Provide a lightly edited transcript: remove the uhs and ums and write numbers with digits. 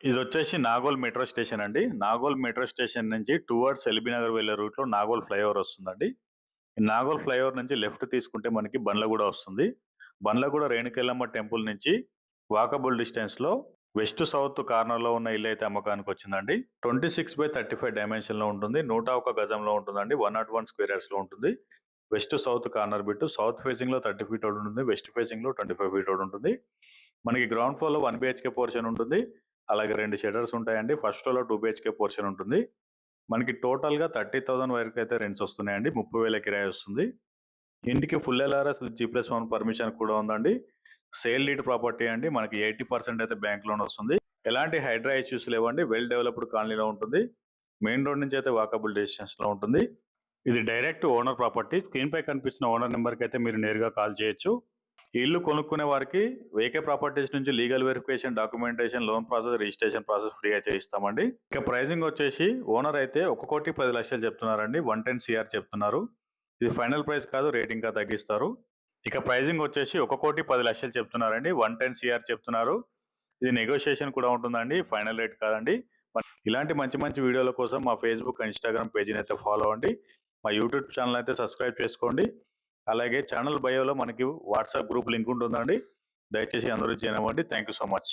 ఇది వచ్చేసి Nagole metro station అండి. నాగోల్ మెట్రో స్టేషన్ నుంచి టువర్డ్స్ ఎల్బీ నగర్ వెళ్ళే రూట్ లో నాగోల్ ఫ్లైఓవర్ వస్తుందండి. ఈ నాగోల్ ఫ్లైఓవర్ నుంచి లెఫ్ట్ తీసుకుంటే మనకి బండ్లగూడ వస్తుంది. బండ్లగూడ రేణుకెళ్ళమ్మ టెంపుల్ నుంచి వాకబుల్ డిస్టెన్స్ లో వెస్ట్ సౌత్ కార్నర్ లో ఉన్న ఇల్లు అయితే అమ్మకానికి వచ్చిందండి. 26/35 డైమెన్షన్ లో ఉంటుంది. 101 గజంలో ఉంటుందండి. 101 స్క్వేర్ యార్డ్స్ లో ఉంటుంది. West south corner bit. South facing లో 30 ఫీట్ రోడ్ ఉంటుంది. వెస్ట్ ఫేసింగ్ లో 25 ఫీట్ రోడ్ ఉంటుంది. మనకి గ్రౌండ్ ఫ్లోర్ లో 1 BHK పోర్షన్ ఉంటుంది. అలాగే 2 షెటర్స్ ఉంటాయండి. ఫస్ట్ ఫ్లోర్ లో 2 BHK పోర్షన్ ఉంటుంది. మనకి టోటల్ గా 30,000 వరకు అయితే రెంట్స్ వస్తున్నాయండి. 30,000 కిరాయి వస్తుంది. ఇంటికి ఫుల్ LRS G+1 పర్మిషన్ కూడా ఉందండి. సేల్ లీడ్ ప్రాపర్టీ అండి. మనకి 80% అయితే బ్యాంక్ లోన్ వస్తుంది. ఎలాంటి హైడ్రా ఇష్యూస్ లేవండి. వెల్ డెవలప్డ్ కాలనీలో ఉంటుంది. మెయిన్ రోడ్ నుంచి అయితే వాకబుల్ డిస్టెన్స్ లో ఉంటుంది. ఇది డైరెక్ట్ ఓనర్ ప్రాపర్టీ. స్క్రీన్ పై కనిపిస్తున్న ఓనర్ నెంబర్ కి అయితే మీరు నేరుగా కాల్ చేయొచ్చు. ఈ ఇల్లు కొనుక్కునే వారికి వేకే ప్రాపర్టీస్ నుంచి legal verification, documentation, loan process, registration process ఫ్రీగా చేయిస్తామండి. ఇక ప్రైసింగ్ వచ్చేసి ఓనర్ అయితే 1,10,00,000 చెప్తున్నారండి. 110 CR చెప్తున్నారు. ఇది ఫైనల్ ప్రైస్ కాదు, రేటింగ్ గా తగ్గిస్తారు. ఇక ప్రైసింగ్ వచ్చేసి 1,10,00,000 చెప్తున్నారండి. 110 CR చెప్తున్నారు. ఇది నెగోషియేషన్ కూడా ఉంటుందండి. ఫైనల్ రేట్ కాదండి. ఇలాంటి మంచి మంచి వీడియోల కోసం మా ఫేస్బుక్, ఇన్స్టాగ్రామ్ పేజీని అయితే ఫాలో అవ్వండి. మా యూట్యూబ్ ఛానల్ అయితే సబ్స్క్రైబ్ చేసుకోండి. అలాగే ఛానల్ బయోలో మనకి వాట్సాప్ గ్రూప్ లింక్ ఉంటుందండి. దయచేసి అందరూ జాయిన్ అవ్వండి. Thank you so much.